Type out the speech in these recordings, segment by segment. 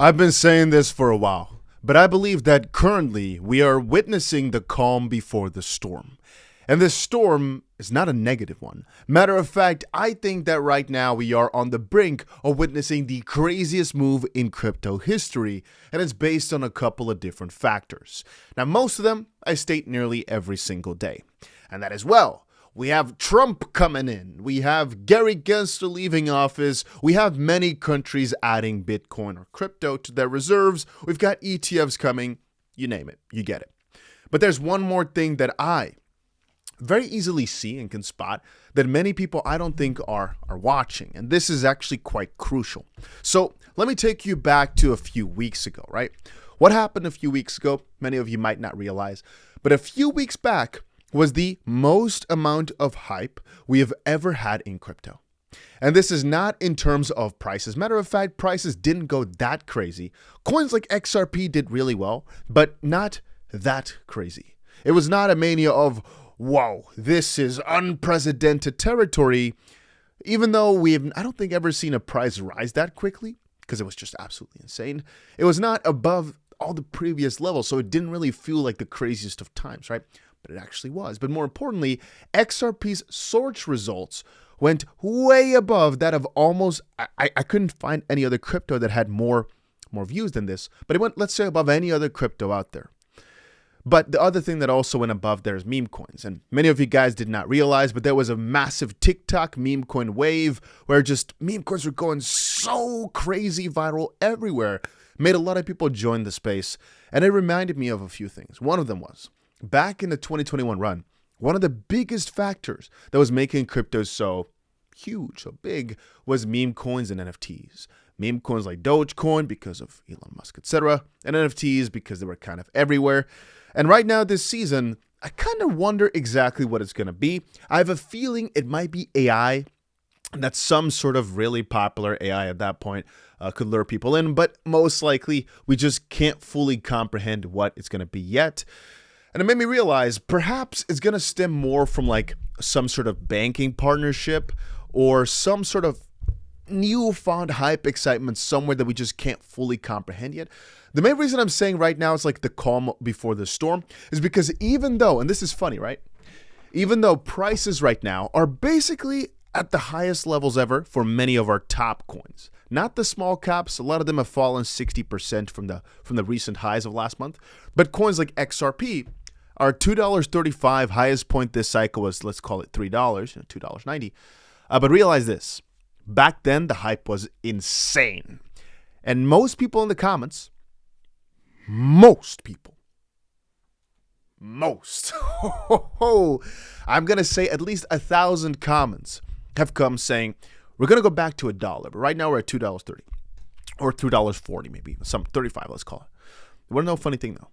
I've been saying this for a while, but I believe that currently we are witnessing the calm before the storm. And this storm is not a negative one. Matter of fact, I think that right now we are on the brink of witnessing the craziest move in crypto history, and it's based on a couple of different factors. Now, most of them I state nearly every single day. And that is, well, we have Trump coming in, we have Gary Gensler leaving office, we have many countries adding Bitcoin or crypto to their reserves, we've got ETFs coming, you name it, you get it. But there's one more thing that I very easily see and can spot that many people I don't think are watching, and this is actually quite crucial. So let me take you back to a few weeks ago, right? What happened a few weeks ago, many of you might not realize, but a few weeks back was the most amount of hype we have ever had in crypto. And this is not in terms of prices. Matter of fact, prices didn't go that crazy. Coins like XRP did really well, but not that crazy. It was not a mania of, whoa, this is unprecedented territory, even though I don't think ever seen a price rise that quickly, because it was just absolutely insane. It was not above all the previous levels, so it didn't really feel like the craziest of times, right? But it actually was. But more importantly, XRP's search results went way above that of almost, I couldn't find any other crypto that had more views than this, but it went, let's say, above any other crypto out there. But the other thing that also went above there is meme coins. And many of you guys did not realize, but there was a massive TikTok meme coin wave where just meme coins were going so crazy viral everywhere. Made a lot of people join the space. And it reminded me of a few things. One of them was, back in the 2021 run, one of the biggest factors that was making crypto so huge, so big, was meme coins and NFTs. Meme coins like Dogecoin because of Elon Musk, etc., and NFTs because they were kind of everywhere. And right now this season, I kind of wonder exactly what it's going to be. I have a feeling it might be AI. That's some sort of really popular AI at that point could lure people in, but most likely we just can't fully comprehend what it's going to be yet. And it made me realize perhaps it's going to stem more from like some sort of banking partnership or some sort of newfound hype excitement somewhere that we just can't fully comprehend yet. The main reason I'm saying right now it's like the calm before the storm is because even though, and this is funny, right? Even though prices right now are basically at the highest levels ever for many of our top coins, not the small caps. A lot of them have fallen 60% from the recent highs of last month. But coins like XRP are $2.35. Highest point this cycle was, let's call it $3, $2.90. But realize this. Back then, the hype was insane. And most people in the comments, most, I'm going to say at least 1,000 comments have come saying, we're going to go back to $1, but right now we're at $2.30 or $2.40 maybe, some 35, let's call it. You want to know a funny thing though?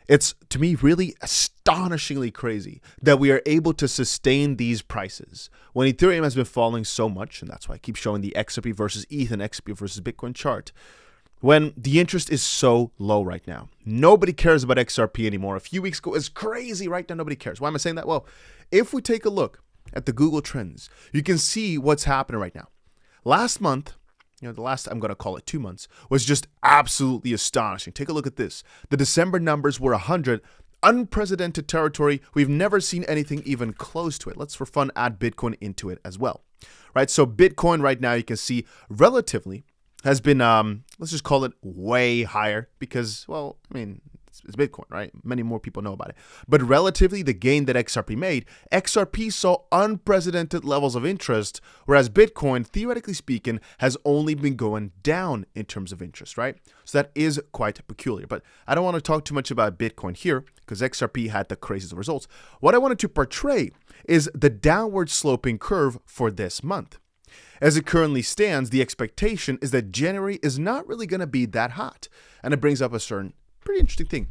It's, to me, really astonishingly crazy that we are able to sustain these prices when Ethereum has been falling so much, and that's why I keep showing the XRP versus ETH and XRP versus Bitcoin chart, when the interest is so low right now. Nobody cares about XRP anymore. A few weeks ago, it's crazy. Right now, nobody cares. Why am I saying that? Well, if we take a look at the Google Trends, you can see what's happening right now. Last month, the last, I'm going to call it 2 months, was just absolutely astonishing. Take a look at this. The December numbers were 100, unprecedented territory. We've never seen anything even close to it. Let's, for fun, add Bitcoin into it as well. Right? So Bitcoin right now, you can see relatively has been, let's just call it way higher because, well, I mean, it's Bitcoin, right? Many more people know about it. But relatively, the gain that XRP made, XRP saw unprecedented levels of interest, whereas Bitcoin, theoretically speaking, has only been going down in terms of interest, right? So that is quite peculiar. But I don't want to talk too much about Bitcoin here because XRP had the craziest results. What I wanted to portray is the downward sloping curve for this month. As it currently stands, the expectation is that January is not really going to be that hot. And it brings up a certain pretty interesting thing.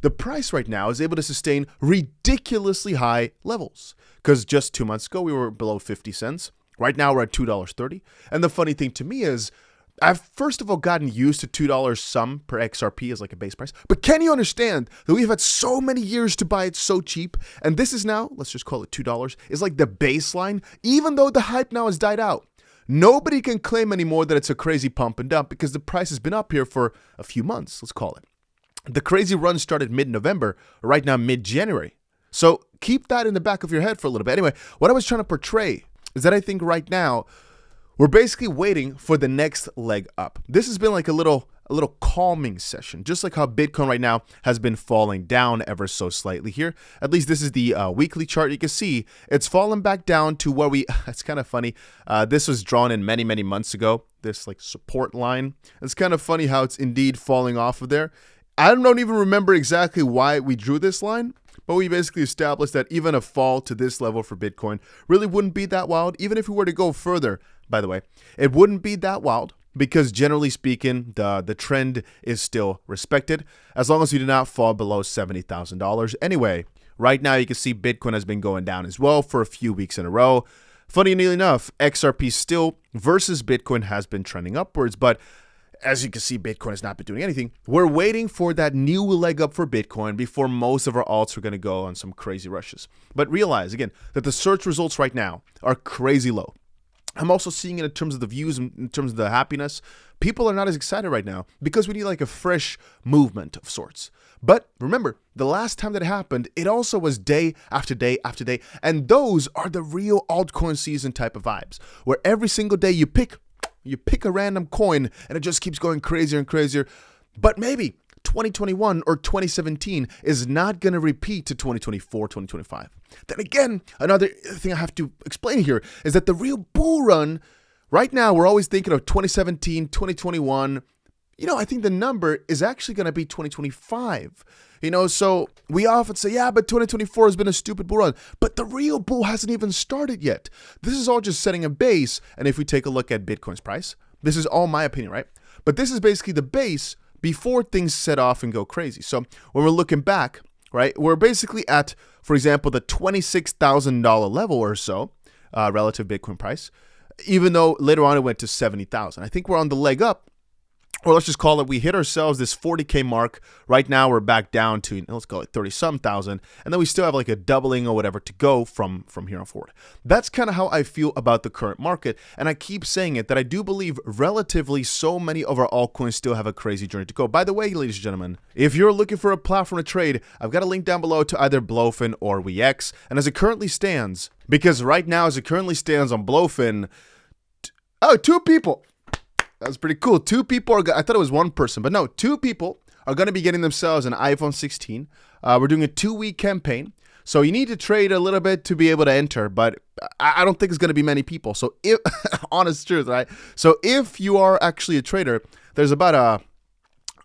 The price right now is able to sustain ridiculously high levels because just 2 months ago we were below 50 cents. Right now we're at $2.30. And the funny thing to me is I've first of all gotten used to $2 some per XRP as like a base price. But can you understand that we've had so many years to buy it so cheap? And this is now, let's just call it $2, is like the baseline, even though the hype now has died out. nobody can claim anymore that it's a crazy pump and dump because the price has been up here for a few months, let's call it. The crazy run started mid-November, right now mid-January. So keep that in the back of your head for a little bit. Anyway, what I was trying to portray is that I think right now we're basically waiting for the next leg up. This has been like a little calming session, just like how Bitcoin right now has been falling down ever so slightly here. At least this is the weekly chart. You can see it's fallen back down to where it's kind of funny. This was drawn in many months ago, this like support line. It's kind of funny how it's indeed falling off of there. I don't even remember exactly why we drew this line, but we basically established that even a fall to this level for Bitcoin really wouldn't be that wild. Even if we were to go further, by the way, it wouldn't be that wild because generally speaking, the trend is still respected as long as you do not fall below $70,000. Anyway, right now you can see Bitcoin has been going down as well for a few weeks in a row. Funny enough, XRP still versus Bitcoin has been trending upwards, but as you can see, Bitcoin has not been doing anything. We're waiting for that new leg up for Bitcoin before most of our alts are going to go on some crazy rushes. But realize, again, that the search results right now are crazy low. I'm also seeing it in terms of the views, in terms of the happiness. People are not as excited right now because we need like a fresh movement of sorts. But remember, the last time that happened, it also was day after day after day. And those are the real altcoin season type of vibes, where every single day you pick a random coin and it just keeps going crazier and crazier. But maybe 2021 or 2017 is not going to repeat to 2024, 2025. Then again, another thing I have to explain here is that the real bull run right now, we're always thinking of 2017, 2021. I think the number is actually going to be 2025. So we often say, yeah, but 2024 has been a stupid bull run. But the real bull hasn't even started yet. This is all just setting a base. And if we take a look at Bitcoin's price, this is all my opinion, right? But this is basically the base before things set off and go crazy. So when we're looking back, right, we're basically at, for example, the $26,000 level or so, relative Bitcoin price, even though later on it went to 70,000. I think we're on the leg up. Or let's just call it, we hit ourselves this 40K mark. Right now we're back down to, let's call it 30-some thousand. And then we still have like a doubling or whatever to go from here on forward. That's kind of how I feel about the current market. And I keep saying it, that I do believe relatively so many of our altcoins still have a crazy journey to go. By the way, ladies and gentlemen, if you're looking for a platform to trade, I've got a link down below to either Blowfin or WeX. And as it currently stands, because right now as it currently stands on Blowfin, two people. That was pretty cool. Two people are, I thought it was one person, but no, two people are going to be getting themselves an iPhone 16. We're doing a 2-week campaign. So you need to trade a little bit to be able to enter, but I don't think it's going to be many people. So if, honest truth, right? So if you are actually a trader, there's about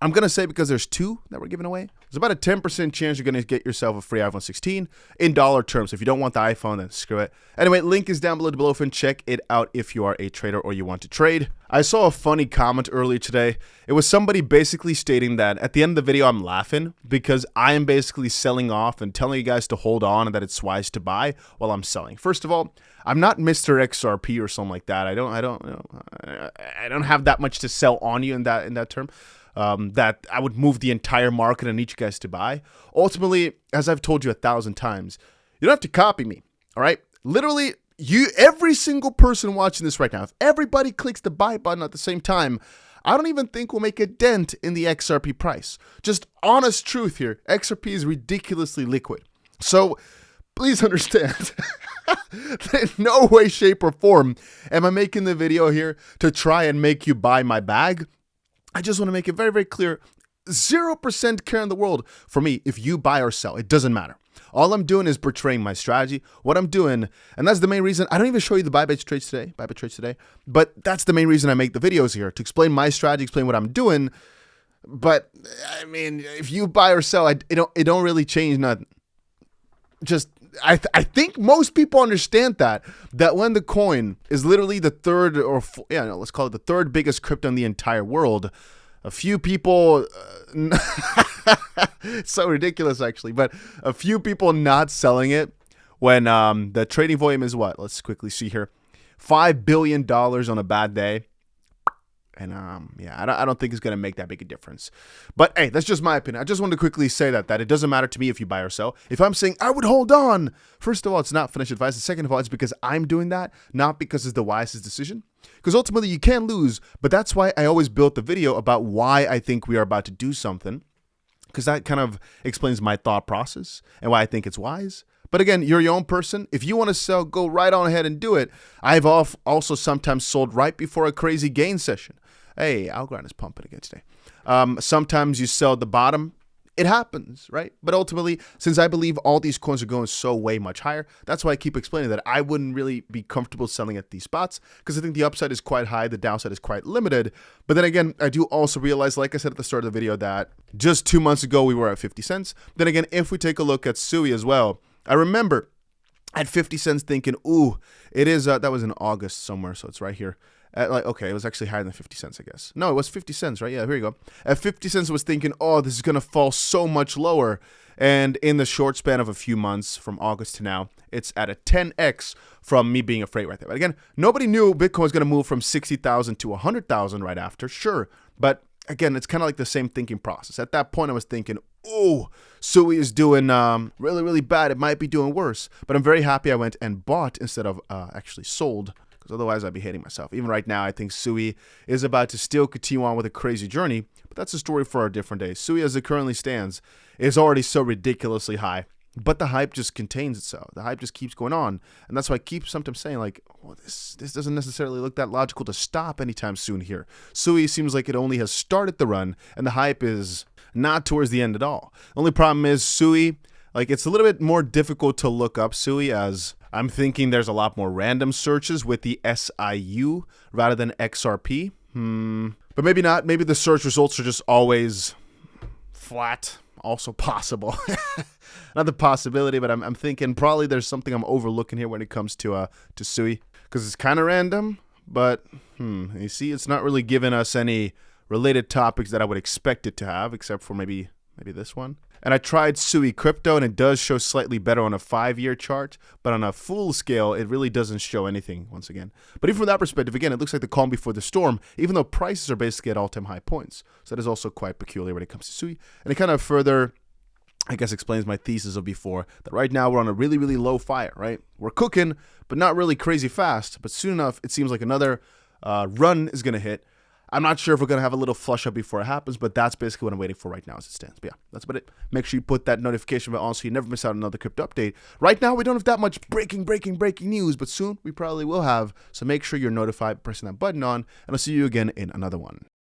I'm going to say because there's 2 that we're giving away, there's about a 10% chance you're going to get yourself a free iPhone 16 in dollar terms. If you don't want the iPhone, then screw it. Anyway, link is down below the Blowfin. Check it out if you are a trader or you want to trade. I saw a funny comment earlier today. It was somebody basically stating that at the end of the video, I'm laughing because I am basically selling off and telling you guys to hold on and that it's wise to buy while I'm selling. First of all, I'm not Mr. XRP or something like that. I don't have that much to sell on you in that term. That I would move the entire market and need you guys to buy. Ultimately, as I've told you 1,000 times, you don't have to copy me, all right? Literally, every single person watching this right now, if everybody clicks the buy button at the same time, I don't even think we'll make a dent in the XRP price. Just honest truth here, XRP is ridiculously liquid. So please understand, in no way, shape, or form am I making the video here to try and make you buy my bag. I just want to make it very, very clear, 0% care in the world for me if you buy or sell. It doesn't matter. All I'm doing is portraying my strategy, what I'm doing, and that's the main reason. I don't even show you the Bybit trades today, but that's the main reason I make the videos here, to explain my strategy, explain what I'm doing. But, I mean, if you buy or sell, it don't really change nothing. Just, I think most people understand that when the coin is literally the third let's call it the third biggest crypto in the entire world, a few people, it's so ridiculous actually, but a few people not selling it when the trading volume is what? Let's quickly see here. $5 billion on a bad day. And yeah, I don't think it's going to make that big a difference. But hey, that's just my opinion. I just wanted to quickly say that it doesn't matter to me if you buy or sell. If I'm saying I would hold on, first of all, it's not financial advice. And second of all, it's because I'm doing that, not because it's the wisest decision. Because ultimately you can lose, but that's why I always built the video about why I think we are about to do something. Because that kind of explains my thought process and why I think it's wise. But again, you're your own person. If you want to sell, go right on ahead and do it. I've also sometimes sold right before a crazy gain session. Hey, Algorand is pumping again today. Sometimes you sell at the bottom. It happens, right? But ultimately, since I believe all these coins are going so way much higher, that's why I keep explaining that I wouldn't really be comfortable selling at these spots because I think the upside is quite high, the downside is quite limited. But then again, I do also realize, like I said at the start of the video, that just 2 months ago we were at 50 cents. Then again, if we take a look at SUI as well, I remember at 50 cents thinking, ooh, it is, that was in August somewhere, so it's right here. Okay, it was actually higher than 50 cents, I guess. No, it was 50 cents, right? Yeah, here you go. At 50 cents, I was thinking, oh, this is going to fall so much lower. And in the short span of a few months, from August to now, it's at a 10x from me being afraid right there. But again, nobody knew Bitcoin was going to move from 60,000 to 100,000 right after, sure. But again, it's kind of like the same thinking process. At that point, I was thinking, oh, SUI is doing really, really bad. It might be doing worse. But I'm very happy I went and bought instead of actually sold. Because otherwise I'd be hating myself. Even right now, I think SUI is about to still continue on with a crazy journey, but that's a story for a different day. SUI, as it currently stands, is already so ridiculously high, but the hype just contains itself. The hype just keeps going on, and that's why I keep sometimes saying, like, well, this doesn't necessarily look that logical to stop anytime soon here. SUI seems like it only has started the run, and the hype is not towards the end at all. The only problem is SUI, like, it's a little bit more difficult to look up SUI, as I'm thinking there's a lot more random searches with the SIU rather than XRP. But maybe not. Maybe the search results are just always flat. Also possible. Not the possibility, but I'm thinking probably there's something I'm overlooking here when it comes to SUI. Because it's kind of random, but you see, it's not really giving us any related topics that I would expect it to have, except for maybe this one. And I tried SUI Crypto, and it does show slightly better on a 5-year chart, but on a full scale, it really doesn't show anything once again. But even from that perspective, again, it looks like the calm before the storm, even though prices are basically at all-time high points. So that is also quite peculiar when it comes to SUI. And it kind of further, I guess, explains my thesis of before, that right now we're on a really, really low fire, right? We're cooking, but not really crazy fast. But soon enough, it seems like another run is going to hit. I'm not sure if we're going to have a little flush up before it happens, but that's basically what I'm waiting for right now as it stands. But yeah, that's about it. Make sure you put that notification bell on so you never miss out on another crypto update. Right now, we don't have that much breaking news, but soon we probably will have. So make sure you're notified by pressing that button on, and I'll see you again in another one.